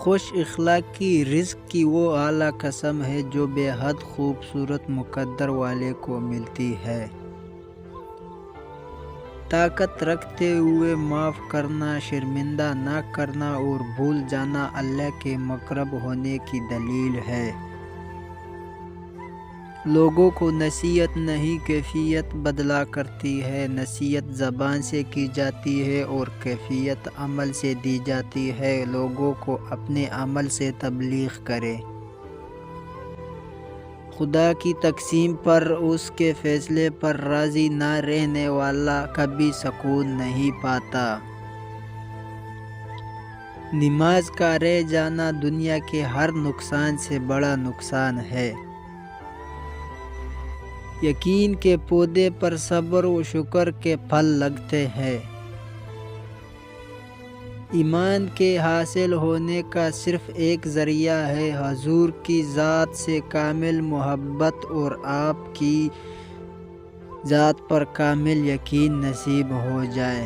خوش اخلاقی رزق کی وہ اعلیٰ قسم ہے جو بے حد خوبصورت مقدر والے کو ملتی ہے۔ طاقت رکھتے ہوئے معاف کرنا، شرمندہ نہ کرنا اور بھول جانا اللہ کے مقرب ہونے کی دلیل ہے۔ لوگوں کو نصیحت نہیں کیفیت بدلا کرتی ہے۔ نصیحت زبان سے کی جاتی ہے اور کیفیت عمل سے دی جاتی ہے۔ لوگوں کو اپنے عمل سے تبلیغ کرے۔ خدا کی تقسیم پر، اس کے فیصلے پر راضی نہ رہنے والا کبھی سکون نہیں پاتا۔ نماز کا رہ جانا دنیا کے ہر نقصان سے بڑا نقصان ہے۔ یقین کے پودے پر صبر و شکر کے پھل لگتے ہیں۔ ایمان کے حاصل ہونے کا صرف ایک ذریعہ ہے، حضور کی ذات سے کامل محبت اور آپ کی ذات پر کامل یقین نصیب ہو جائے۔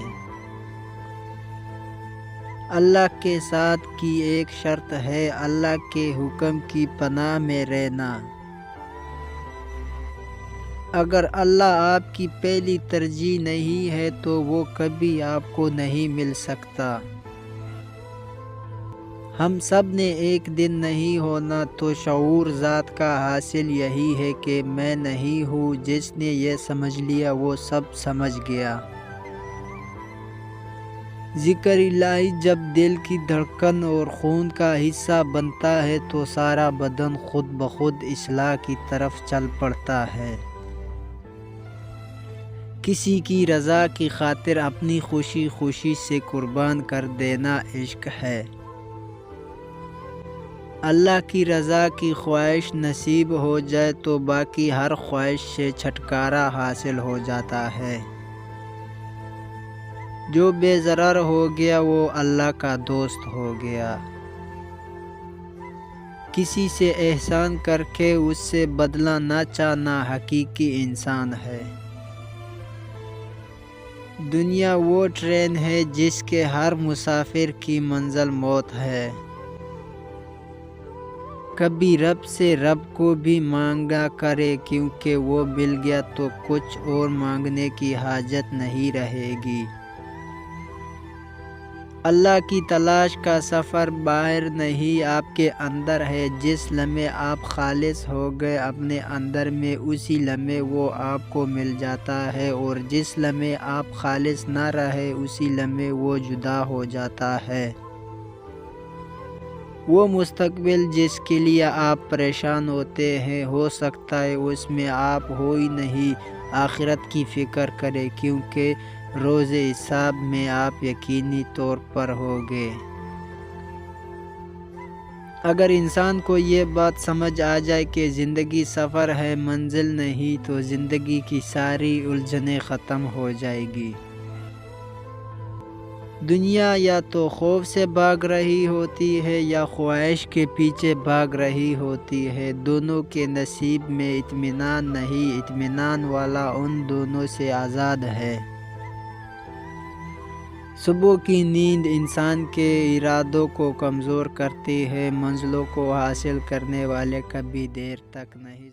اللہ کے ساتھ کی ایک شرط ہے، اللہ کے حکم کی پناہ میں رہنا۔ اگر اللہ آپ کی پہلی ترجیح نہیں ہے تو وہ کبھی آپ کو نہیں مل سکتا۔ ہم سب نے ایک دن نہیں ہونا، تو شعور ذات کا حاصل یہی ہے کہ میں نہیں ہوں۔ جس نے یہ سمجھ لیا وہ سب سمجھ گیا۔ ذکر الہی جب دل کی دھڑکن اور خون کا حصہ بنتا ہے تو سارا بدن خود بخود اصلاح کی طرف چل پڑتا ہے۔ کسی کی رضا کی خاطر اپنی خوشی خوشی سے قربان کر دینا عشق ہے۔ اللہ کی رضا کی خواہش نصیب ہو جائے تو باقی ہر خواہش سے چھٹکارا حاصل ہو جاتا ہے۔ جو بے ضرر ہو گیا وہ اللہ کا دوست ہو گیا۔ کسی سے احسان کر کے اس سے بدلہ نہ چاہنا حقیقی انسان ہے۔ دنیا وہ ٹرین ہے جس کے ہر مسافر کی منزل موت ہے۔ کبھی رب سے رب کو بھی مانگا کرے، کیونکہ وہ مل گیا تو کچھ اور مانگنے کی حاجت نہیں رہے گی۔ اللہ کی تلاش کا سفر باہر نہیں، آپ کے اندر ہے۔ جس لمحے آپ خالص ہو گئے اپنے اندر میں، اسی لمحے وہ آپ کو مل جاتا ہے، اور جس لمحے آپ خالص نہ رہے اسی لمحے وہ جدا ہو جاتا ہے۔ وہ مستقبل جس کے لیے آپ پریشان ہوتے ہیں، ہو سکتا ہے اس میں آپ ہو ہی نہیں۔ آخرت کی فکر کریں، کیونکہ روز حساب میں آپ یقینی طور پر ہوگے۔ اگر انسان کو یہ بات سمجھ آ جائے کہ زندگی سفر ہے منزل نہیں، تو زندگی کی ساری الجھنیں ختم ہو جائے گی۔ دنیا یا تو خوف سے بھاگ رہی ہوتی ہے یا خواہش کے پیچھے بھاگ رہی ہوتی ہے۔ دونوں کے نصیب میں اطمینان نہیں، اطمینان والا ان دونوں سے آزاد ہے۔ صبح کی نیند انسان کے ارادوں کو کمزور کرتی ہے، منزلوں کو حاصل کرنے والے کبھی دیر تک نہیں